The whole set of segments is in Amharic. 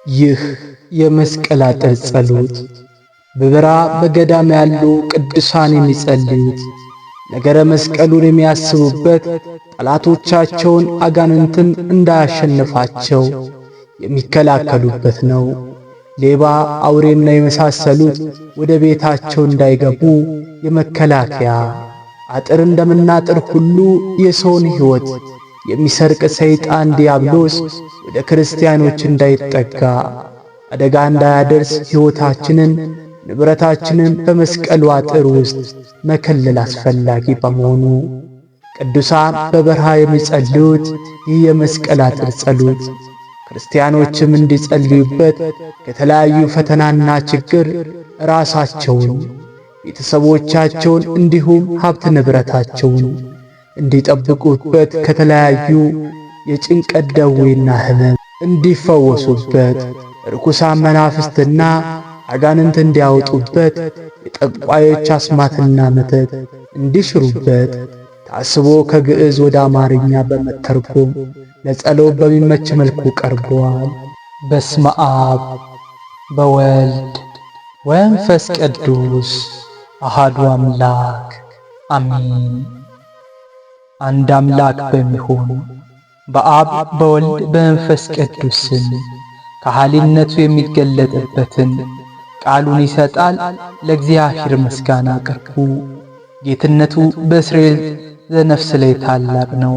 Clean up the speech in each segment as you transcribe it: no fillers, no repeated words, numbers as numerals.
ይህ የመስቀል አጥር ጸሎት በበረሃ በገዳም ያሉ ቅዱሳን የሚጸልዩት ነገረ መስቀሉን የሚያስቡበት፣ ጠላቶቻቸውን አጋንንትን እንዳያሸንፋቸው የሚከላከሉበት ነው። ሌባ፣ አውሬና የመሳሰሉት ወደ ቤታቸው እንዳይገቡ የመከላከያ አጥር እንደምናጥር ሁሉ የሰውን ሕይወት የሚሰርቅ ሰይጣን ዲያብሎስ ወደ ክርስቲያኖች እንዳይጠጋ አደጋ እንዳያደርስ ሕይወታችንን ንብረታችንን በመስቀሉ አጥር ውስጥ መከለል አስፈላጊ በመሆኑ ቅዱሳን በበረሃ የሚጸልዩት ይህ የመስቀል አጥር ጸሎት ክርስቲያኖችም እንዲጸልዩበት ከተለያዩ ፈተናና ችግር ራሳቸውን፣ ቤተሰቦቻቸውን እንዲሁም ሀብት ንብረታቸውን እንዲጠብቁበት ከተለያዩ የጭንቀት ደዌና ሕመም እንዲፈወሱበት ርኩሳን መናፍስትና አጋንንት እንዲያወጡበት የጠንቋዮች አስማትና መተት እንዲሽሩበት ታስቦ ከግዕዝ ወደ አማርኛ በመተርጎም ለጸሎት በሚመች መልኩ ቀርቧል። በስመ አብ በወልድ ወመንፈስ ቅዱስ አሃዱ አምላክ አሜን። አንድ አምላክ በሚሆን በአብ በወልድ በመንፈስ ቅዱስ ስም ከሃሊነቱ የሚገለጥበትን ቃሉን ይሰጣል። ለእግዚአብሔር ምስጋና አቅርቡ። ጌትነቱ በእስራኤል ዘነፍስ ላይ ታላቅ ነው።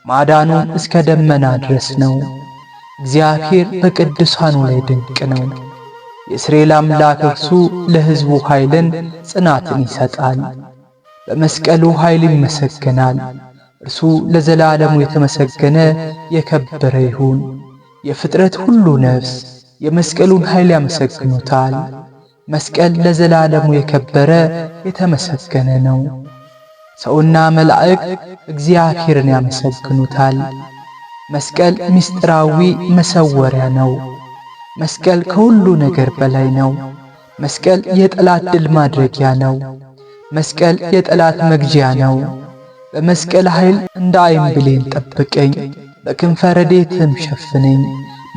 ማዳኑ እስከ ደመና ድረስ ነው። እግዚአብሔር በቅዱሳኑ ላይ ድንቅ ነው። የእስራኤል አምላክ እርሱ ለሕዝቡ ኃይልን ጽናትን ይሰጣል። በመስቀሉ ኃይል ይመሰገናል። እርሱ ለዘላለሙ የተመሰገነ የከበረ ይሁን። የፍጥረት ሁሉ ነፍስ የመስቀሉን ኃይል ያመሰግኑታል። መስቀል ለዘላለሙ የከበረ የተመሰገነ ነው። ሰውና መላእክት እግዚአብሔርን ያመሰግኑታል። መስቀል ምስጢራዊ መሰወሪያ ነው። መስቀል ከሁሉ ነገር በላይ ነው። መስቀል የጠላት ድል ማድረጊያ ነው። መስቀል የጠላት መግዣ ነው። በመስቀል ኃይል እንደ ዓይን ብሌን ጠብቀኝ፣ በክንፈ ረድኤትህም ሸፍነኝ።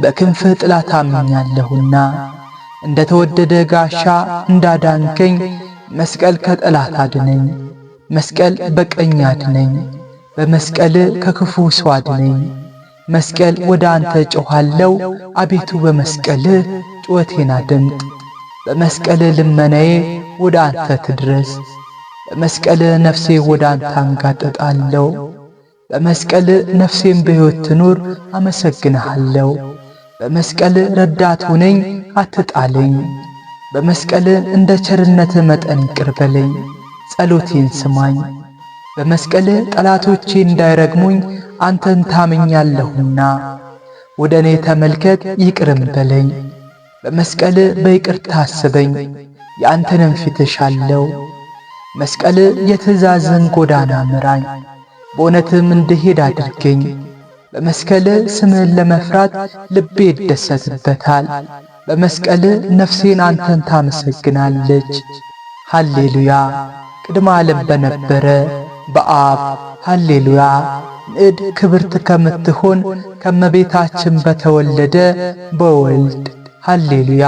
በክንፍህ ጥላ ታምኛለሁና እንደ ተወደደ ጋሻ እንዳዳንከኝ መስቀል ከጠላት አድነኝ። መስቀል በቀኝ አድነኝ። በመስቀል ከክፉ ሰው አድነኝ። መስቀል ወደ አንተ ጮኻለሁ፣ አቤቱ በመስቀልህ ጩኸቴን አድምጥ። በመስቀልህ ልመናዬ ወደ አንተ ትድረስ። በመስቀልህ ነፍሴ ወደ አንተ አንጋጥጣለሁ። በመስቀልህ ነፍሴም በሕይወት ትኑር አመሰግንሃለሁ። በመስቀልህ ረዳት ሁነኝ አትጣለኝ። በመስቀልህ እንደ ቸርነትህ መጠን ይቅር በለኝ። ጸሎቴን ስማኝ። በመስቀልህ ጠላቶቼ እንዳይረግሙኝ አንተን ታምኛለሁና ወደ እኔ ተመልከት ይቅርም በለኝ። በመስቀልህ በይቅርታ አስበኝ፣ የአንተንም ፊት እሻለሁ። መስቀልህ የትእዛዝን ጎዳና ምራኝ፣ በእውነትም እንድሄድ አድርገኝ። በመስቀልህ ስምህን ለመፍራት ልቤ ይደሰትበታል። በመስቀልህ ነፍሴን አንተን ታመሰግናለች። ሃሌሉያ። ቅድመ ዓለም በነበረ በአብ ሃሌሉያ። ንዕድ ክብርት ከምትሆን ከመቤታችን በተወለደ በወልድ ሃሌሉያ።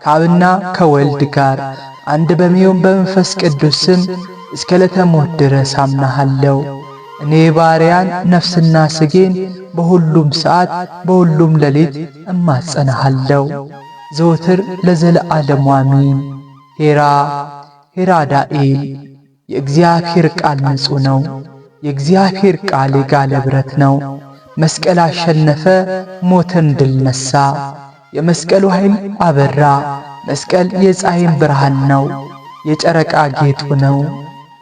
ከአብና ከወልድ ጋር አንድ በሚሆን በመንፈስ ቅዱስ ስም እስከ ዕለተ ሞት ድረስ አምናሃለሁ። እኔ ባሪያን ነፍስና ሥጌን በሁሉም ሰዓት በሁሉም ሌሊት እማጸናሃለሁ ዘወትር ለዘለዓለሙ አሜን። ሄራዳኤል። የእግዚአብሔር ቃል ንጹሕ ነው። የእግዚአብሔር ቃል የጋለ ብረት ነው። መስቀል አሸነፈ፣ ሞትን ድል ነሣ። የመስቀሉ ኃይል አበራ። መስቀል የፀሐይን ብርሃን ነው፣ የጨረቃ ጌጡ ነው።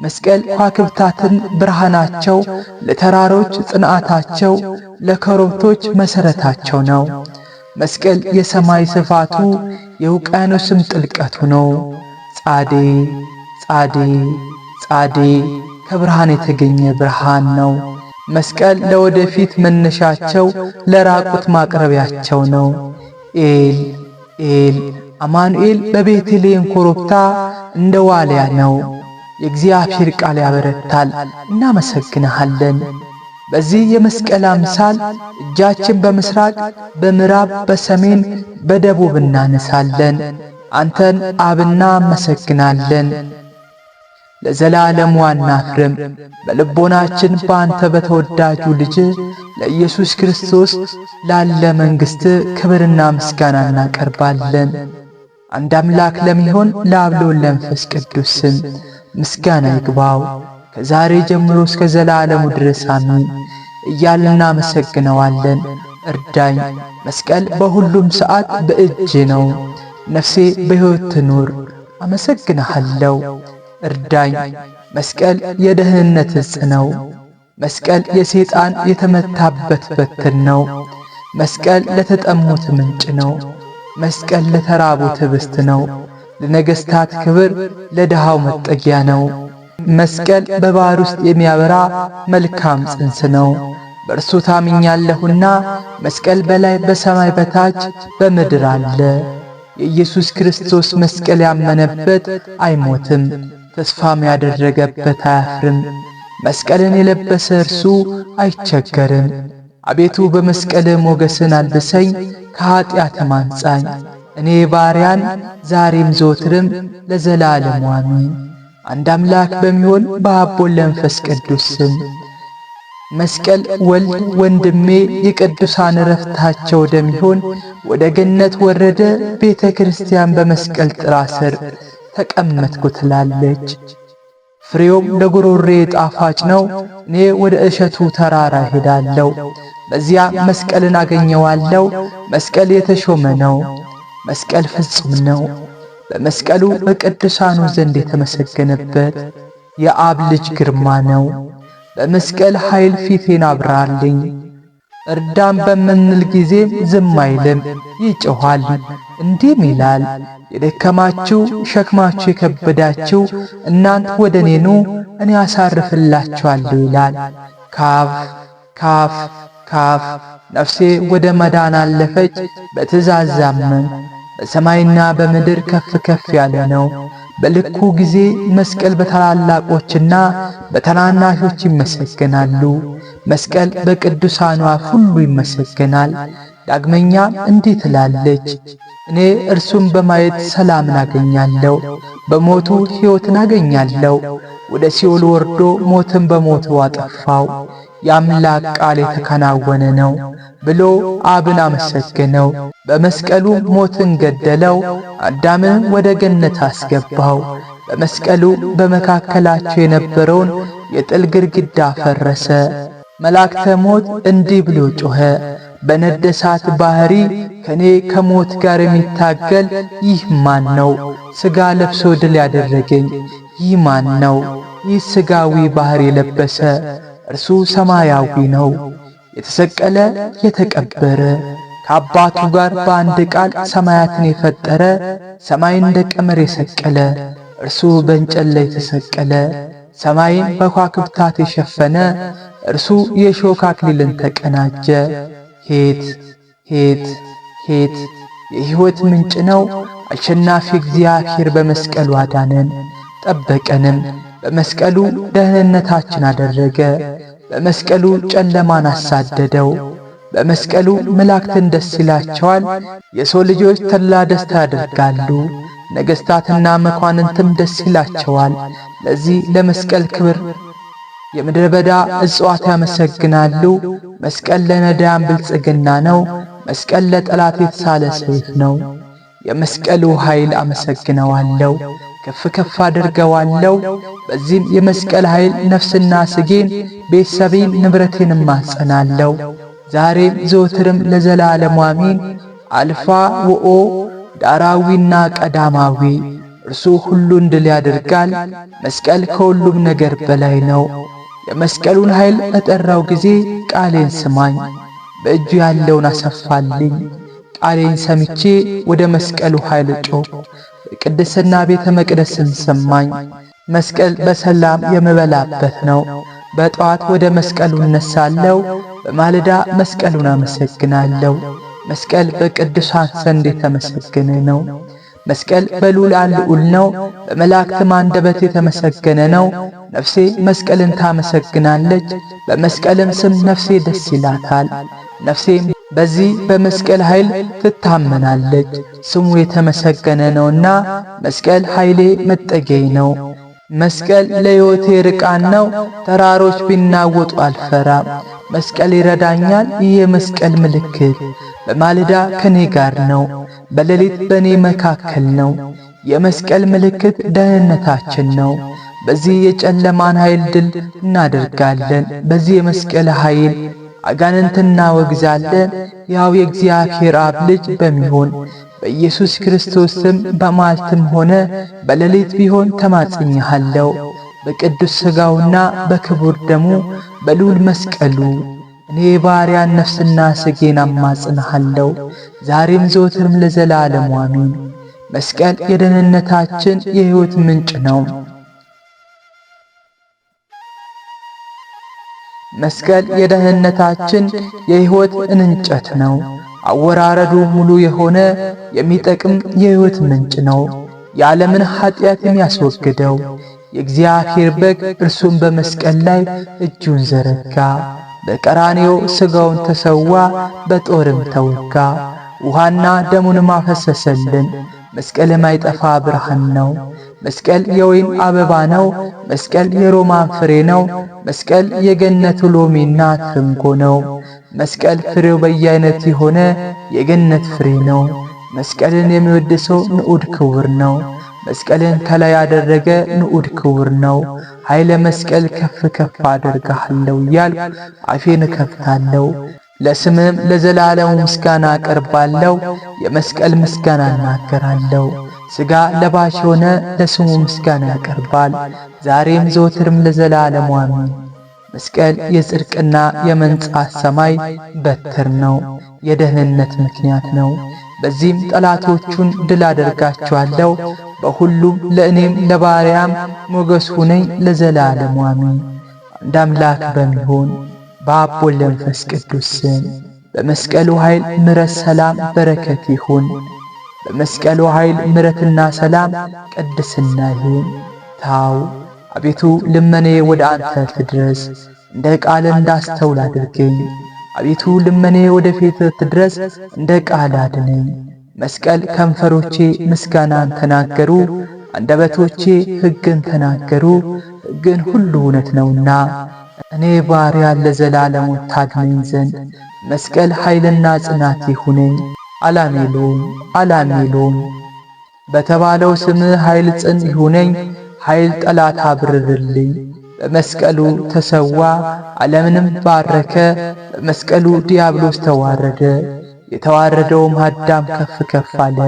መስቀል ከዋክብታትን ብርሃናቸው፣ ለተራሮች ጽንዓታቸው፣ ለኮረብቶች መሠረታቸው ነው። መስቀል የሰማይ ስፋቱ፣ የውቅያኖስም ጥልቀቱ ነው። ጻዴ ጻዴ ጻዴ ከብርሃን የተገኘ ብርሃን ነው። መስቀል ለወደፊት መነሻቸው፣ ለራቁት ማቅረቢያቸው ነው። ኤል አማኑኤል በቤተልሔም ኮረብታ እንደ ዋልያ ነው። የእግዚአብሔር ቃል ያበረታል፣ እናመሰግንሃለን። በዚህ የመስቀል አምሳል እጃችን በምስራቅ፣ በምዕራብ፣ በሰሜን፣ በደቡብ እናነሳለን። አንተን አብና መሰግናለን። ለዘላለሙ አናፍርም። በልቦናችን በአንተ በተወዳጁ ልጅ ለኢየሱስ ክርስቶስ ላለ መንግሥት ክብርና ምስጋና እናቀርባለን። አንድ አምላክ ለሚሆን ለአብ ለወልድ ለመንፈስ ቅዱስ ስም ምስጋና ይግባው ከዛሬ ጀምሮ እስከ ዘላለሙ ድረስ አሜን እያልን እናመሰግነዋለን። እርዳኝ። መስቀል በሁሉም ሰዓት በእጅ ነው። ነፍሴ በሕይወት ትኑር አመሰግንሃለሁ። እርዳኝ። መስቀል የደህንነት ዕፅ ነው። መስቀል የሰይጣን የተመታበት በትር ነው። መስቀል ለተጠሙት ምንጭ ነው። መስቀል ለተራቡት ኅብስት ነው። ለነገሥታት ክብር፣ ለድሃው መጠጊያ ነው። መስቀል በባሕር ውስጥ የሚያበራ መልካም ጽንስ ነው። በእርሱ ታምኛለሁና መስቀል በላይ በሰማይ በታች በምድር አለ። የኢየሱስ ክርስቶስ መስቀል ያመነበት አይሞትም፣ ተስፋም ያደረገበት አያፍርም። መስቀልን የለበሰ እርሱ አይቸገርም። አቤቱ በመስቀል ሞገስን አልብሰኝ፣ ከኀጢአትም አንጻኝ። እኔ ባሪያን ዛሬም ዘወትርም ለዘላለሙ አሜን። አንድ አምላክ በሚሆን በአብ ወልድ ለመንፈስ ቅዱስ ስም መስቀል ወልድ ወንድሜ የቅዱሳን ዕረፍታቸው ወደሚሆን ወደ ገነት ወረደ። ቤተ ክርስቲያን በመስቀል ጥላ ስር ተቀመጥኩ ትላለች። ፍሬውም ለጉሮሬ ጣፋጭ ነው። እኔ ወደ እሸቱ ተራራ ሄዳለሁ፣ በዚያ መስቀልን አገኘዋለሁ። መስቀል የተሾመ ነው። መስቀል ፍጹም ነው። በመስቀሉ በቅዱሳኑ ዘንድ የተመሰገነበት የአብ ልጅ ግርማ ነው። በመስቀል ኃይል ፊቴን አብራልኝ። እርዳም በምንል ጊዜም ዝም አይልም፣ ይጮኻል፣ እንዲህም ይላል፣ የደከማችሁ ሸክማችሁ የከበዳችሁ እናንተ ወደ እኔ ኑ፣ እኔ አሳርፍላችኋለሁ ይላል። ካፍ ካፍ ካፍ ነፍሴ ወደ መዳን አለፈች፣ በትእዛዝ አመንኩ። በሰማይና በምድር ከፍ ከፍ ያለ ነው። በልኩ ጊዜ መስቀል በታላላቆችና በታናናሾች ይመሰገናሉ። መስቀል በቅዱሳኑ አፍ ሁሉ ይመሰገናል። ዳግመኛ እንዲህ ትላለች፣ እኔ እርሱን በማየት ሰላምን አገኛለሁ፣ በሞቱ ሕይወትን አገኛለሁ። ወደ ሲኦል ወርዶ ሞትን በሞቱ አጠፋው። የአምላክ ቃል የተከናወነ ነው ብሎ አብን አመሰገነው። በመስቀሉ ሞትን ገደለው፣ አዳምን ወደ ገነት አስገባው። በመስቀሉ በመካከላቸው የነበረውን የጥል ግድግዳ ፈረሰ። መላእክተ ሞት እንዲህ ብሎ ጮኸ፣ በነደ እሳት ባሕሪ ከኔ ከሞት ጋር የሚታገል ይህ ማን ነው? ሥጋ ለብሶ ድል ያደረገኝ ይህ ማን ነው? ይህ ሥጋዊ ባሕሪ የለበሰ እርሱ ሰማያዊ ነው። የተሰቀለ የተቀበረ ከአባቱ ጋር በአንድ ቃል ሰማያትን የፈጠረ ሰማይን እንደ ቀመር የሰቀለ እርሱ በእንጨት ላይ ተሰቀለ። ሰማይን በከዋክብታት የሸፈነ እርሱ የእሾህ አክሊልን ተቀናጀ። ሄት ሄት ሄት የሕይወት ምንጭ ነው። አሸናፊ እግዚአብሔር በመስቀሉ አዳነን ጠበቀንም። በመስቀሉ ደህንነታችን አደረገ። በመስቀሉ ጨለማን አሳደደው። በመስቀሉ መላእክትን ደስ ይላቸዋል። የሰው ልጆች ተድላ ደስታ ያደርጋሉ። ነገሥታትና መኳንንትም ደስ ይላቸዋል። ለዚህ ለመስቀል ክብር የምድረ በዳ እጽዋት ያመሰግናሉ። መስቀል ለነዳያን ብልጽግና ነው። መስቀል ለጠላት የተሳለ ሰይፍ ነው። የመስቀሉ ኃይል አመሰግነዋለሁ፣ ከፍ ከፍ አድርገዋለሁ። በዚህም የመስቀል ኃይል ነፍስና ስጌን ቤተሰቤን ንብረቴንም ማጸናለሁ። ዛሬም ዘወትርም ለዘላለሙ አሜን። አልፋ ወኦ ዳራዊና ቀዳማዊ እርሱ ሁሉን ድል ያደርጋል። መስቀል ከሁሉም ነገር በላይ ነው። የመስቀሉን ኃይል በጠራው ጊዜ ቃሌን ስማኝ፣ በእጁ ያለውን አሰፋልኝ። ቃሌን ሰምቼ ወደ መስቀሉ ኃይል ጮኽ፣ በቅድስና ቤተ መቅደስን ሰማኝ። መስቀል በሰላም የምበላበት ነው። በጠዋት ወደ መስቀሉ እነሳለሁ፣ በማለዳ መስቀሉን አመሰግናለሁ። መስቀል በቅዱሳን ዘንድ የተመሰገነ ነው። መስቀል በልዑላን ልዑል ነው፣ በመላእክትም አንደበት የተመሰገነ ነው። ነፍሴ መስቀልን ታመሰግናለች፣ በመስቀልም ስም ነፍሴ ደስ ይላታል። ነፍሴም በዚህ በመስቀል ኃይል ትታመናለች። ስሙ የተመሰገነ ነውና መስቀል ኃይሌ መጠጊያዬ ነው። መስቀል ለሕይወቴ ርቃን ነው፣ ተራሮች ቢናወጡ አልፈራም። መስቀል ይረዳኛል፣ ይህ የመስቀል ምልክት በማለዳ ከኔ ጋር ነው፣ በሌሊት በኔ መካከል ነው። የመስቀል ምልክት ደህንነታችን ነው። በዚህ የጨለማን ኃይል ድል እናደርጋለን። በዚህ የመስቀል ኃይል አጋንንትን እናወግዛለን። ያው የእግዚአብሔር አብ ልጅ በሚሆን በኢየሱስ ክርስቶስ ስም በመዓልትም ሆነ በሌሊት ቢሆን ተማጽኜሃለሁ። በቅዱስ ሥጋውና በክቡር ደሙ በልዑል መስቀሉ እኔ ባሪያን ነፍስና ሥጋዬን አማጽንሃለሁ፣ ዛሬም ዘወትርም ለዘላለሙ አሜን። መስቀል የደህንነታችን የሕይወት ምንጭ ነው። መስቀል የደህንነታችን የሕይወት እንጨት ነው። አወራረዱ ሙሉ የሆነ የሚጠቅም የሕይወት ምንጭ ነው። የዓለምን ኃጢአት የሚያስወግደው የእግዚአብሔር በግ እርሱም በመስቀል ላይ እጁን ዘረጋ። በቀራንዮ ሥጋውን ተሰዋ፣ በጦርም ተወጋ። ውሃና ደሙንም አፈሰሰልን። መስቀል የማይጠፋ ብርሃን ነው። መስቀል የወይን አበባ ነው። መስቀል የሮማን ፍሬ ነው። መስቀል የገነት ሎሚና ትርንጎ ነው። መስቀል ፍሬው በየአይነት የሆነ የገነት ፍሬ ነው። መስቀልን የሚወድ ሰው ንዑድ ክቡር ነው። መስቀልን ከላይ ያደረገ ንዑድ ክቡር ነው። ኃይለ መስቀል ከፍ ከፍ አደርግሃለሁ እያልኩ አፌን እከፍታለሁ። ለስምህም ለዘላለሙ ምስጋና አቀርባለሁ። የመስቀል ምስጋና እናገራለሁ። ሥጋ ለባሽ ሆነ ለስሙ ምስጋና ያቀርባል፣ ዛሬም ዘወትርም ለዘላለሙ አሜን። መስቀል የጽድቅና የመንጻት ሰማይ በትር ነው፣ የደህንነት ምክንያት ነው። በዚህም ጠላቶቹን ድል አደርጋቸዋለሁ። በሁሉም ለእኔም ለባሪያም ሞገስ ሁነኝ ለዘላለሙ አሜን። አንድ አምላክ በሚሆን በአብ ወወልድ ወመንፈስ ቅዱስ ስም በመስቀሉ ኃይል ምሕረት፣ ሰላም፣ በረከት ይሁን። በመስቀሉ ኃይል ምሕረትና ሰላም ቅድስና ይሁን። ታው አቤቱ ልመኔ ወደ አንተ ትድረስ፣ እንደ ቃል እንዳስተውል አድርገኝ። አቤቱ ልመኔ ወደ ፊት ትድረስ፣ እንደ ቃል አድነኝ። መስቀል ከንፈሮቼ ምስጋናን ተናገሩ፣ አንደበቶቼ ሕግን ተናገሩ። ሕግን ሁሉ እውነት ነውና እኔ ባሪያ ለዘላለሙ ታድነኝ ዘንድ መስቀል ኃይልና ጽናት ይሁነኝ። አላሜሎም አላሜሎም በተባለው ስምህ ኃይል ጽን ይሁነኝ። ኃይል ጠላት አብርርልኝ። በመስቀሉ ተሰዋ፣ ዓለምንም ባረከ። በመስቀሉ ዲያብሎስ ተዋረደ፣ የተዋረደውም አዳም ከፍ ከፍ አለ።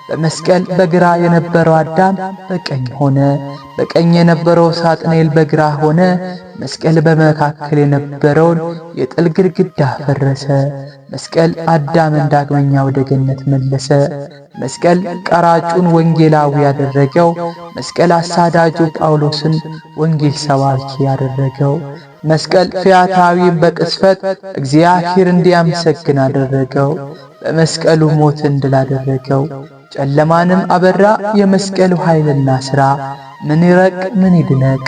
በመስቀል በግራ የነበረው አዳም በቀኝ ሆነ፣ በቀኝ የነበረው ሳጥናኤል በግራ ሆነ። መስቀል በመካከል የነበረውን የጥል ግድግዳ ፈረሰ። መስቀል አዳምን ዳግመኛ ወደ ገነት መለሰ። መስቀል ቀራጩን ወንጌላዊ ያደረገው፣ መስቀል አሳዳጁ ጳውሎስን ወንጌል ሰባኪ ያደረገው፣ መስቀል ፈያታዊን በቅስፈት እግዚአብሔር እንዲያመሰግን አደረገው። በመስቀሉ ሞትን ድል አደረገው፣ ጨለማንም አበራ። የመስቀሉ ኃይልና ሥራ ምን ይረቅ ምን ይድነቅ፣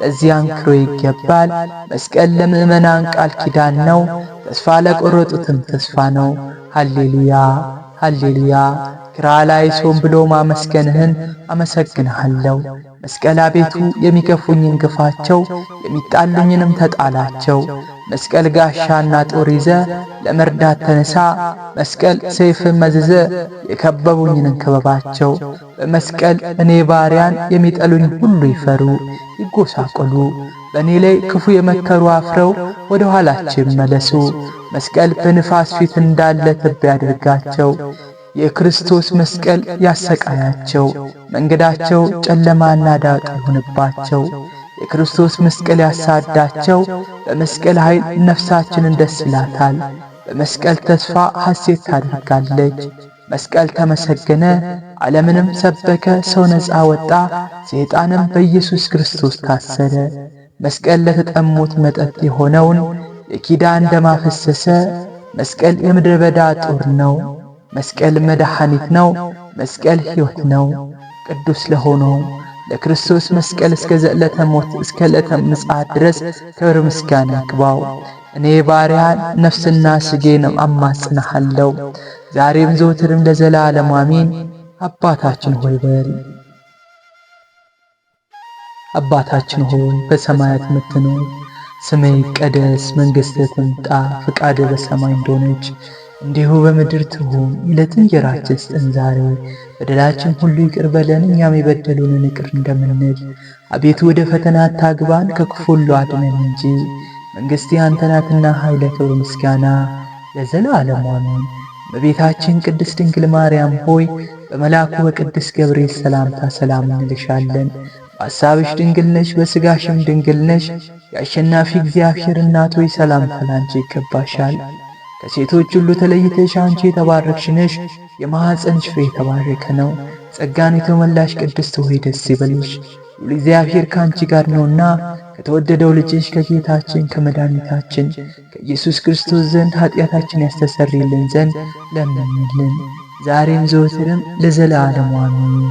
ለዚህ አንክሮ ይገባል። መስቀል ለምእመናን ቃል ኪዳን ነው፣ ተስፋ ለቆረጡትም ተስፋ ነው። ሃሌሉያ ሃሌሉያ። ክራላይሶን ብሎ ማመስገንህን አመሰግንሃለሁ። መስቀል አቤቱ የሚገፉኝን ግፋቸው፣ የሚጣሉኝንም ተጣላቸው። መስቀል ጋሻና ጦር ይዘ ለመርዳት ተነሳ። መስቀል ሰይፍን መዝዘ የከበቡኝን ክበባቸው። በመስቀል እኔ ባሪያን የሚጠሉኝ ሁሉ ይፈሩ ይጎሳቆሉ። በእኔ ላይ ክፉ የመከሩ አፍረው ወደ ኋላቸው ይመለሱ። መስቀል በንፋስ ፊት እንዳለ ትቢያ ያድርጋቸው። የክርስቶስ መስቀል ያሰቃያቸው፣ መንገዳቸው ጨለማና ዳጥ ይሁንባቸው። የክርስቶስ መስቀል ያሳዳቸው። በመስቀል ኃይል ነፍሳችንን ደስ ይላታል። በመስቀል ተስፋ ሐሴት ታደርጋለች። መስቀል ተመሰገነ፣ ዓለምንም ሰበከ። ሰው ነፃ ወጣ፣ ሰይጣንም በኢየሱስ ክርስቶስ ታሰረ። መስቀል ለተጠሙት መጠጥ የሆነውን የኪዳን ደም አፈሰሰ። መስቀል የምድረ በዳ ጦር ነው። መስቀል መድኃኒት ነው። መስቀል ሕይወት ነው። ቅዱስ ለሆነው ለክርስቶስ መስቀል እስከ ዘዕለተ ሞት እስከ ዕለተ ምጽአት ድረስ ክብር ምስጋና ይግባው። እኔ ባሪያን ነፍስና ሥጋዬን አማጽንሃለሁ ዛሬም ዘወትርም ለዘላለሙ አሜን። አባታችን ሆይ በል። አባታችን ሆይ በሰማያት የምትኖር፣ ስምህ ይቀደስ፣ መንግሥትህ ትምጣ፣ ፈቃድህ በሰማይ እንደሆነች እንዲሁ በምድር ትሁን። የዕለት እንጀራችንን ስጠን ዛሬ፣ በደላችን ሁሉ ይቅር በለን እኛም የበደሉንን ይቅር እንደምንል። አቤቱ ወደ ፈተና አታግባን ከክፉ ሁሉ አድነን እንጂ መንግሥት ያንተ ናትና ኃይል፣ ክብር፣ ምስጋና ለዘላለሙ አሜን። እመቤታችን ቅድስት ድንግል ማርያም ሆይ በመልአኩ በቅዱስ ገብርኤል ሰላምታ ሰላም እንልሻለን። በሐሳብሽ ድንግል ነሽ፣ በሥጋሽም ድንግል ነሽ። የአሸናፊ እግዚአብሔር እናት ሆይ ሰላምታ ላንቺ ይገባሻል። ከሴቶች ሁሉ ተለይተሽ አንቺ የተባረክሽ ነሽ፣ የማኅፀንሽ ፍሬ የተባረከ ነው። ጸጋን የተሞላሽ ቅድስት ሆይ ደስ ይበልሽ፣ ሁሉ እግዚአብሔር ከአንቺ ጋር ነውና ከተወደደው ልጅሽ ከጌታችን ከመድኃኒታችን ከኢየሱስ ክርስቶስ ዘንድ ኃጢአታችን ያስተሰርይልን ዘንድ ለምንልን ዛሬም ዘወትርም ለዘላለሙ አሜን።